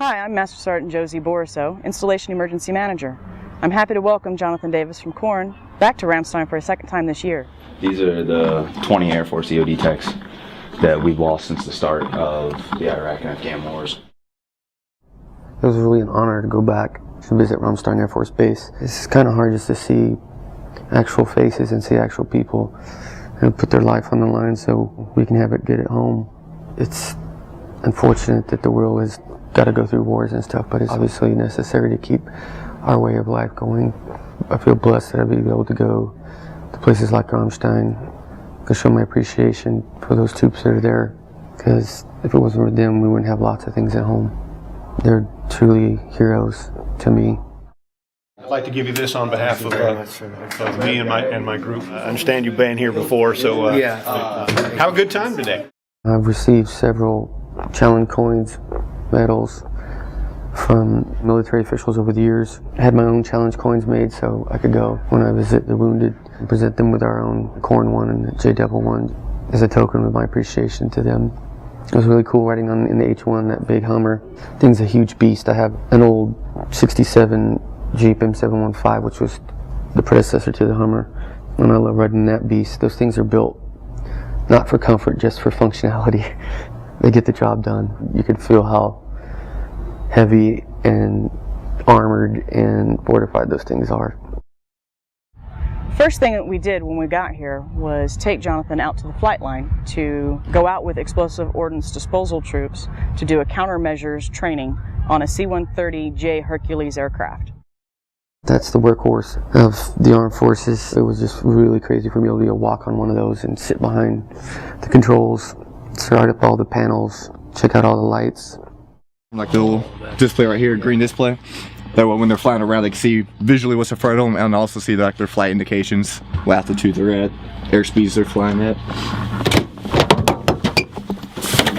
Hi, I'm Master Sergeant Josie Borisow, Installation Emergency Manager. I'm happy to welcome Jonathan Davis from Korn back to Ramstein for a second time this year. These are the 20 Air Force EOD techs that we've lost since the start of the Iraq and Afghan wars. It was really an honor to go back to visit Ramstein Air Force Base. It's kind of hard just to see actual faces and see actual people who put their life on the line so we can have it good at home. It's unfortunate that the world has got to go through wars and stuff, but it's obviously necessary to keep our way of life going. I feel blessed that I'll be able to go to places like Ramstein to show my appreciation for those troops that are there, because if it wasn't for them, we wouldn't have lots of things at home. They're truly heroes to me. I'd like to give you this on behalf of me and my group. I understand you've been here before, so have a good time today. I've received several challenge coins, medals from military officials over the years. I had my own challenge coins made so I could go when I visit the wounded and present them with our own Korn one and J Devil one as a token of my appreciation to them. It was really cool riding in the H1, that big Hummer. Thing's a huge beast. I have an old 67 Jeep M715, which was the predecessor to the Hummer, and I love riding that beast. Those things are built not for comfort, just for functionality. They get the job done. You could feel how heavy and armored and fortified those things are. First thing that we did when we got here was take Jonathan out to the flight line to go out with explosive ordnance disposal troops to do a countermeasures training on a C-130J Hercules aircraft. That's the workhorse of the armed forces. It was just really crazy for me to be able to walk on one of those and sit behind the controls, start up all the panels, check out all the lights. Like the little display right here, green display. That way when they're flying around, they can see visually what's in front of them and also see like their flight indications, what altitude they're at, airspeeds they're flying at.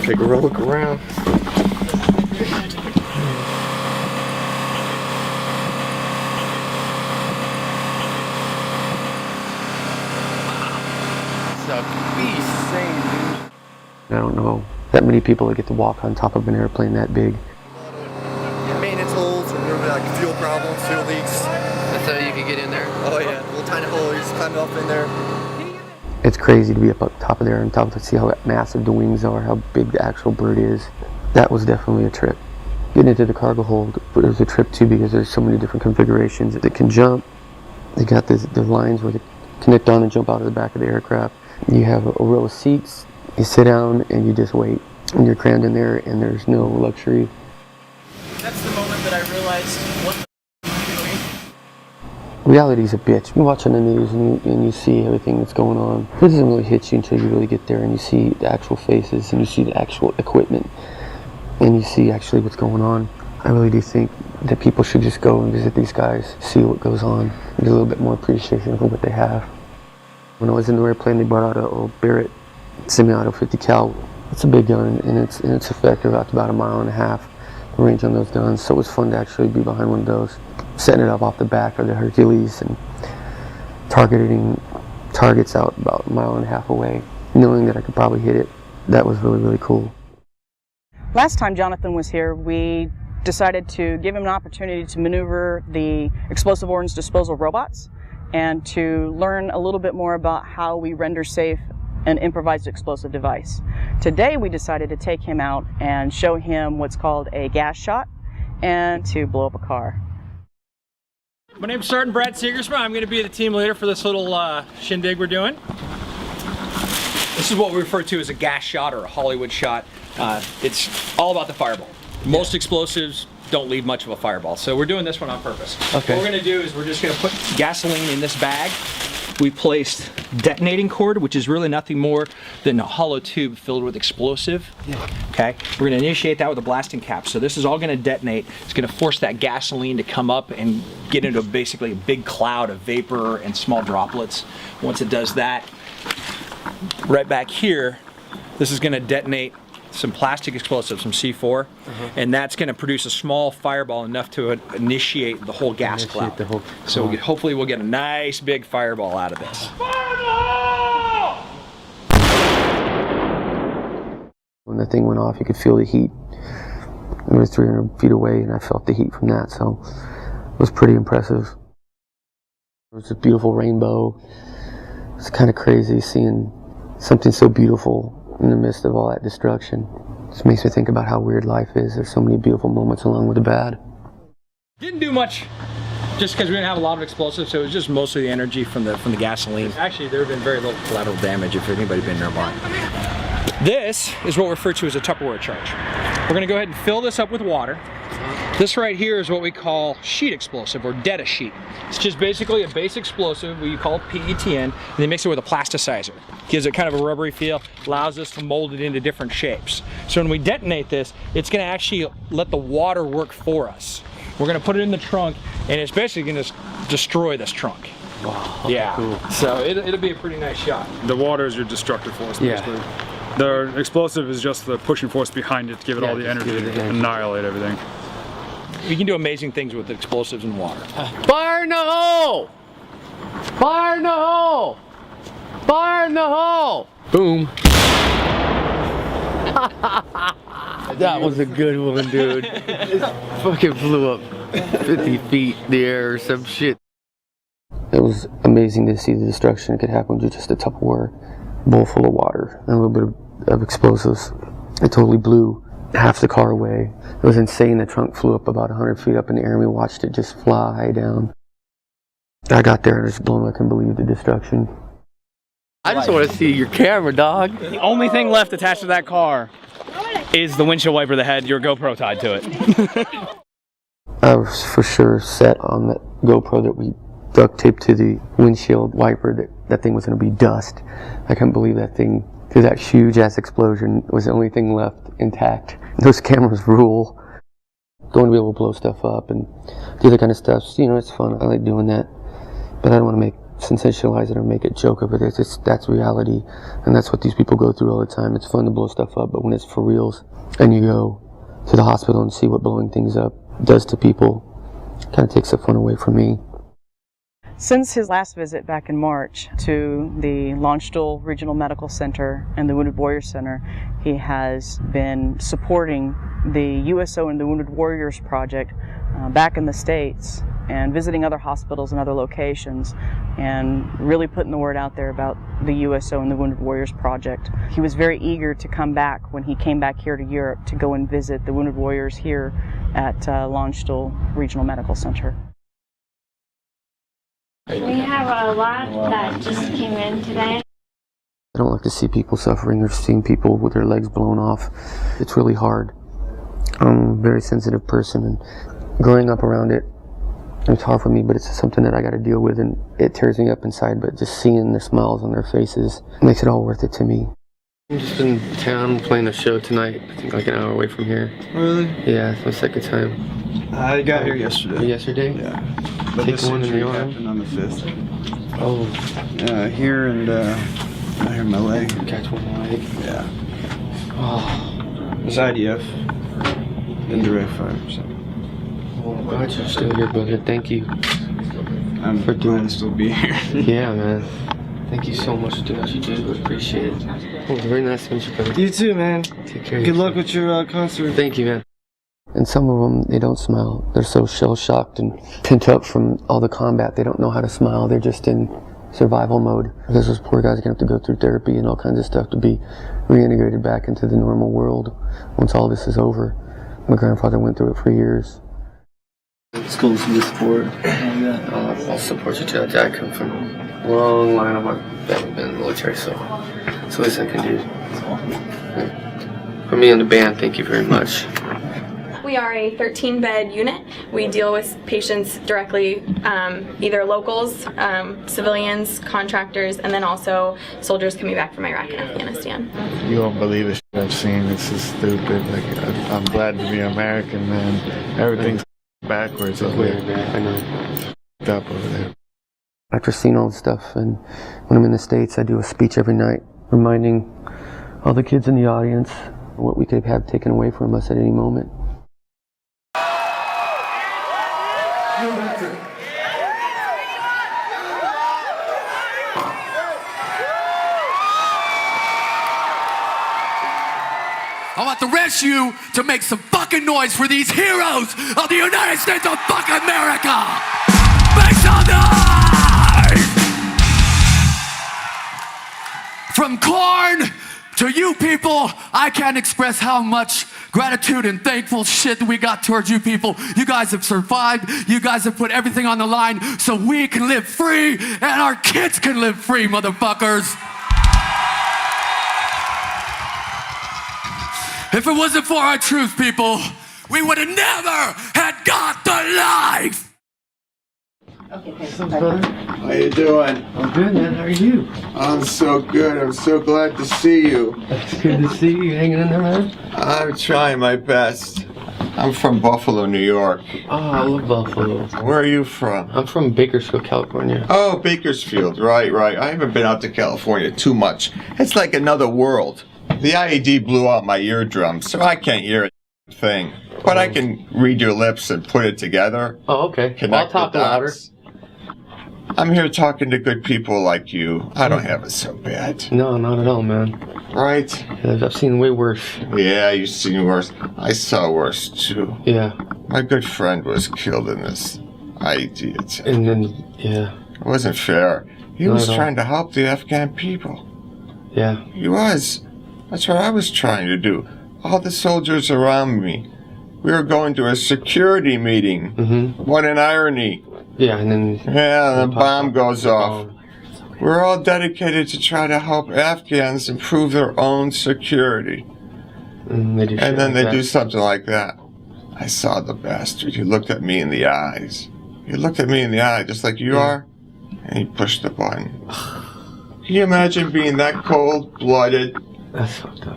Take a real look around. I don't know that many people that get to walk on top of an airplane that big. Maintenance holes, or like fuel problems, fuel leaks. That's how you can get in there? Oh yeah, little tiny hole, you just climb up in there. It's crazy to be up top of there and top to see how massive the wings are, how big the actual bird is. That was definitely a trip. Getting into the cargo hold was a trip too, because there's so many different configurations that can jump. They got the lines where they connect on and jump out of the back of the aircraft. You have a row of seats. You sit down and you just wait, and you're crammed in there, and there's no luxury. That's the moment that I realized what I'm doing. Reality's a bitch. You watch on the news and you see everything that's going on. It doesn't really hit you until you really get there and you see the actual faces and you see the actual equipment and you see actually what's going on. I really do think that people should just go and visit these guys, see what goes on, and get a little bit more appreciation for what they have. When I was in the airplane, they brought out a old Barrett semi-auto 50 cal. It's a big gun, and it's effective out to about 1.5 miles range on those guns. So it was fun to actually be behind one of those, setting it up off the back of the Hercules and targeting targets out about 1.5 miles away, knowing that I could probably hit it. That was really, really cool. Last time Jonathan was here, we decided to give him an opportunity to maneuver the explosive ordnance disposal robots and to learn a little bit more about how we render safe an improvised explosive device. Today we decided to take him out and show him what's called a gas shot and to blow up a car. My name's Sergeant Brad Segersma. I'm going to be the team leader for this little shindig we're doing. This is what we refer to as a gas shot or a Hollywood shot. It's all about the fireball. Most explosives don't leave much of a fireball, so we're doing this one on purpose. Okay. What we're going to do is we're just going to put gasoline in this bag. We placed detonating cord, which is really nothing more than a hollow tube filled with explosive. Okay, we're going to initiate that with a blasting cap. So this is all going to detonate. It's going to force that gasoline to come up and get into basically a big cloud of vapor and small droplets. Once it does that, right back here, this is going to detonate some plastic explosive, some C4, and that's going to produce a small fireball enough to initiate the whole gas cloud. So hopefully we'll get a nice big fireball out of this. When the thing went off, you could feel the heat we were 300 feet away, and I felt the heat from that, so it was pretty impressive. It was a beautiful rainbow. It's kind of crazy seeing something so beautiful in the midst of all that destruction. It just makes me think about how weird life is. There's so many beautiful moments along with the bad. Didn't do much, just because we didn't have a lot of explosives, so it was just mostly the energy from the gasoline. Actually, there have been very little collateral damage if anybody been nearby. This is what we refer to as a Tupperware charge. We're gonna go ahead and fill this up with water. This right here is what we call sheet explosive, or data sheet. It's just basically a base explosive, we call it PETN, and they mix it with a plasticizer. Gives it kind of a rubbery feel, allows us to mold it into different shapes. So when we detonate this, it's gonna actually let the water work for us. We're gonna put it in the trunk, and it's basically gonna destroy this trunk. Wow, yeah, cool. So it'll be a pretty nice shot. The water is your destructive force, basically. Yeah. The explosive is just the pushing force behind it to give it all the energy to annihilate everything. You can do amazing things with explosives and water. Fire in the hole! Fire in the hole! Fire in the hole! Boom. That was a good one, dude. Fucking flew up 50 feet in the air or some shit. It was amazing to see the destruction that could happen with just a Tupperware bowl full of water and a little bit of explosives. It totally blew half the car away. It was insane. The trunk flew up about 100 feet up in the air, and we watched it just fly down. I got there and just blown away. I couldn't believe the destruction. I just want to see your camera, dog. The only thing left attached to that car is the windshield wiper that had your GoPro tied to it. I was for sure set on that GoPro that we duct taped to the windshield wiper that thing was going to be dust. I couldn't believe that thing, because that huge ass explosion was the only thing left intact. Those cameras rule. Going to be able to blow stuff up and do that kind of stuff, you know, it's fun. I like doing that, but I don't want to sensationalize it or make a joke of it. That's reality, and that's what these people go through all the time. It's fun to blow stuff up, but when it's for reals and you go to the hospital and see what blowing things up does to people, it kind of takes the fun away from me. Since his last visit back in March to the Landstuhl Regional Medical Center and the Wounded Warriors Center, he has been supporting the USO and the Wounded Warriors Project back in the States, and visiting other hospitals and other locations, and really putting the word out there about the USO and the Wounded Warriors Project. He was very eager to come back when he came back here to Europe to go and visit the Wounded Warriors here at Landstuhl Regional Medical Center. We have a lot that just came in today. I don't like to see people suffering or seeing people with their legs blown off. It's really hard. I'm a very sensitive person, and growing up around it, it's hard for me, but it's something that I got to deal with, and it tears me up inside, but just seeing their smiles on their faces makes it all worth it to me. I'm just in town playing a show tonight, I think like an hour away from here. Really? Yeah, it's my second time. I got here yesterday. Yesterday? Yeah. But Take this one in the injury arm? happened on the 5th. Oh. Here and I hurt my leg. Catch one leg? Yeah. Oh. It's IDF. Indirect fire. So. Well, I'm glad you're still here, brother. Thank you. I'm for glad to still be here. Yeah, man. Thank you so much for doing what you do. I appreciate it. Oh, very nice to meet you, brother. You too, man. Take care. Good luck with your concert. Thank you, man. And some of them, they don't smile. They're so shell-shocked and pent up from all the combat. They don't know how to smile. They're just in survival mode. Because those poor guys are going to have to go through therapy and all kinds of stuff to be reintegrated back into the normal world once all this is over. My grandfather went through it for years. It's cool to see the support. I'll support you too. I come from a long line of my family been in the military, so it's the least I can do. For me and the band, thank you very much. We are a 13-bed unit. We deal with patients directly, either locals, civilians, contractors, and then also soldiers coming back from Iraq and Afghanistan. You won't believe the shit I've seen. This is stupid. Like, I'm glad to be American, man. Everything's backwards over there. I know. Up over there. After seeing all this stuff, and when I'm in the States, I do a speech every night reminding all the kids in the audience what we could have taken away from us at any moment. I want the rest of you to make some fucking noise for these heroes of the United States of fucking America. Make some noise! From Korn to you people, I can't express how much gratitude and thankful shit that we got towards you people. You guys have survived. You guys have put everything on the line so we can live free and our kids can live free, motherfuckers. If it wasn't for our truth, people, we would have never had got the life. What's up, brother? How you doing? I'm good, man. How are you? I'm so good. I'm so glad to see you. It's good to see you hanging in there, man. I'm trying my best. I'm from Buffalo, New York. Oh, I love Buffalo. Where are you from? I'm from Bakersfield, California. Oh, Bakersfield. Right. I haven't been out to California too much. It's like another world. The IED blew out my eardrums, so I can't hear a thing. But I can read your lips and put it together. Oh, okay. Connect I'll talk the dots. louder. I'm here talking to good people like you. I don't have it so bad. No, not at all, man. Right? I've seen way worse. Yeah, you've seen worse. I saw worse, too. Yeah. My good friend was killed in this IED attack. And then, yeah. It wasn't fair. He Not was at all. trying to help the Afghan people. Yeah. He was. That's what I was trying to do. All the soldiers around me. We were going to a security meeting. Mm-hmm. What an irony. Yeah, and then... Yeah, the bomb goes off. We're all dedicated to try to help Afghans improve their own security. And then they do something like that. I saw the bastard. He looked at me in the eyes. He looked at me in the eye just like you are, and he pushed the button. Can you imagine being that cold-blooded,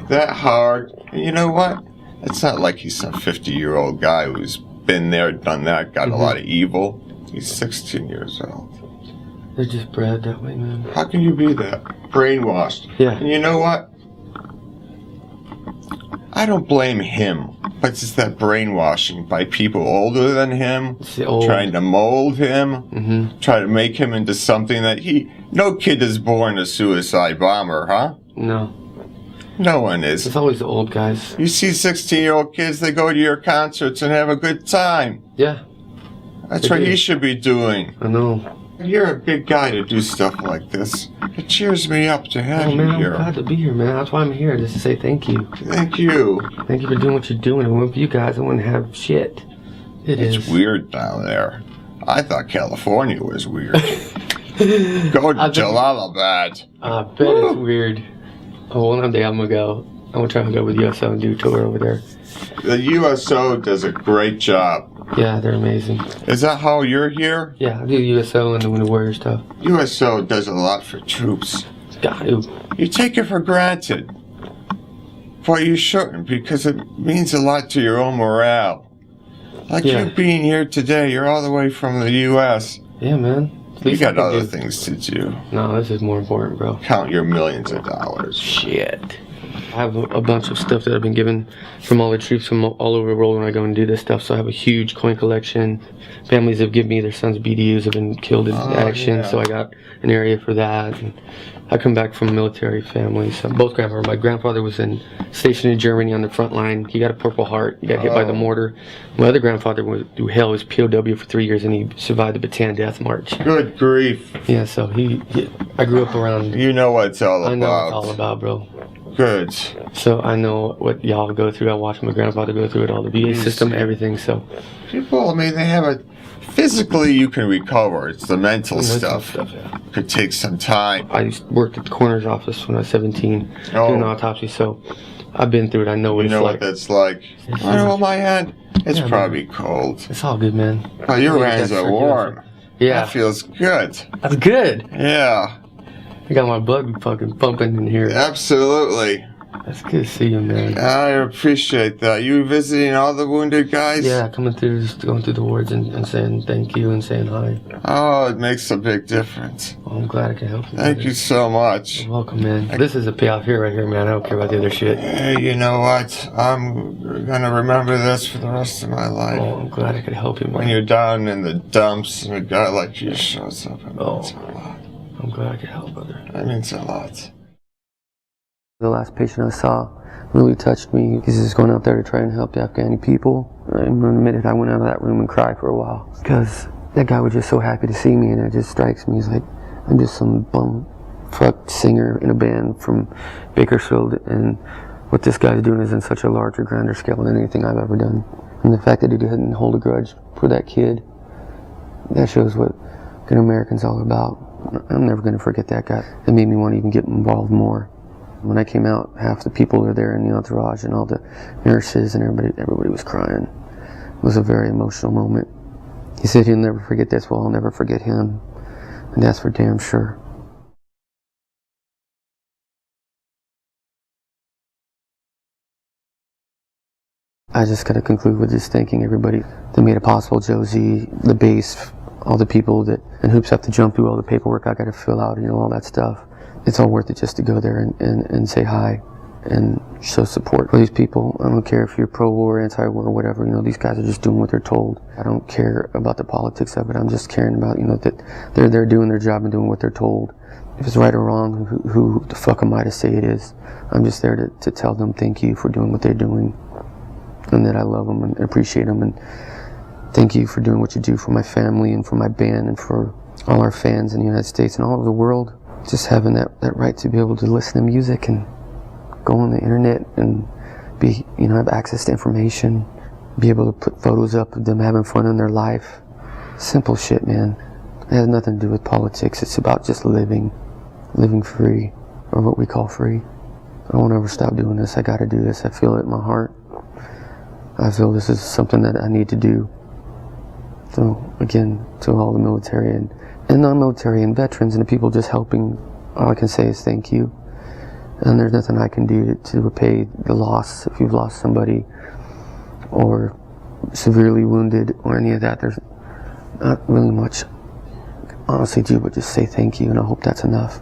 that hard? And you know what? It's not like he's some 50-year-old guy who's been there, done that, got a lot of evil. He's 16 years old. They're just bred that way, man. How can you be that? Brainwashed. Yeah. And you know what? I don't blame him, but it's that brainwashing by people older than him, trying to mold him, try to make him into something that no kid is born a suicide bomber, huh? No. No one is. It's always the old guys. You see 16-year-old kids, they go to your concerts and have a good time. Yeah. That's what you should be doing. I know. You're a big guy to do stuff like this. It cheers me up to have you man, here. I'm glad to be here, man. That's why I'm here, just to say thank you. Thank you. Thank you for doing what you're doing. And with you guys, I wouldn't have shit. It's weird down there. I thought California was weird. Go to Jalalabad. I bet it's weird. Oh, one day I'm gonna go. I'm gonna try to go with USO and do a tour over there. The USO does a great job. Yeah, they're amazing. Is that how you're here? Yeah, I do USO and the Winter Warrior stuff. USO does a lot for troops. Got to. You take it for granted. But you shouldn't, because it means a lot to your own morale. Like you being here today, you're all the way from the U.S. Yeah, man. You got other things to do. No, this is more important, bro. Count your millions of dollars. Shit. I have a bunch of stuff that I've been given from all the troops from all over the world when I go and do this stuff. So I have a huge coin collection. Families have given me their sons' BDUs have been killed in action, so I got an area for that. And I come back from military families. Both grandfathers. My grandfather was stationed in Germany on the front line. He got a Purple Heart. He got hit by the mortar. My other grandfather was through hell. He was POW for 3 years, and he survived the Bataan Death March. Good grief. Yeah, so I grew up around. You know what it's all about. I know what it's all about, bro. Good. So I know what y'all go through. I watched my grandfather go through it, all the VA system, everything. So people, I mean, they have a physically you can recover. It's the mental stuff. Could take some time. I worked at the coroner's office when I was 17 doing autopsy, so I've been through it. I know what it's like. You know what that's like. I know my hand. It's probably cold. It's all good, man. Oh, your hands are warm. Yeah. That feels good. That's good. Yeah. I got my blood fucking pumping in here. Absolutely. That's good to see you, man. I appreciate that. You visiting all the wounded guys? Yeah, coming through, just going through the wards and saying thank you and saying hi. Oh, it makes a big difference. Well, I'm glad I can help you. Thank you so much. You're welcome, man. This is a payoff here, right here, man. I don't care about the other shit. Hey, you know what? I'm gonna remember this for the rest of my life. Oh, I'm glad I could help you, man. When you're down in the dumps and a guy like you shows up, it means a lot. I'm glad I could help, brother. That means a lot. The last patient I saw really touched me. He's just going out there to try and help the Afghani people. I'm gonna admit it, I went out of that room and cried for a while because that guy was just so happy to see me, and it just strikes me as like I'm just some bum fuck singer in a band from Bakersfield, and what this guy's doing is in such a larger, grander scale than anything I've ever done. And the fact that he didn't hold a grudge for that kid, that shows what good American's all about. I'm never going to forget that guy. It made me want to even get involved more. When I came out, half the people were there in the entourage, and all the nurses and everybody was crying. It was a very emotional moment. He said he'll never forget this. Well, I'll never forget him, and that's for damn sure. I just got to conclude with just thanking everybody that made it possible. Josie, the bass, all the people that, and hoops have to jump through all the paperwork I got to fill out, you know, all that stuff. It's all worth it just to go there and say hi and show support for these people. I don't care if you're pro-war, anti-war, or whatever, you know, these guys are just doing what they're told. I don't care about the politics of it. I'm just caring about, you know, that they're doing their job and doing what they're told. If it's right or wrong, who the fuck am I to say it is? I'm just there to tell them thank you for doing what they're doing, and that I love them and appreciate them, and thank you for doing what you do for my family and for my band and for all our fans in the United States and all over the world. Just having that right to be able to listen to music and go on the internet and be, you know, have access to information, be able to put photos up of them having fun in their life. Simple shit, man. It has nothing to do with politics. It's about just living free, or what we call free. I won't ever stop doing this. I gotta do this. I feel it in my heart. I feel this is something that I need to do. So again, to all the military and non-military and veterans and the people just helping, all I can say is thank you. And there's nothing I can do to repay the loss. If you've lost somebody or severely wounded or any of that, there's not really much honestly do but just say thank you, and I hope that's enough.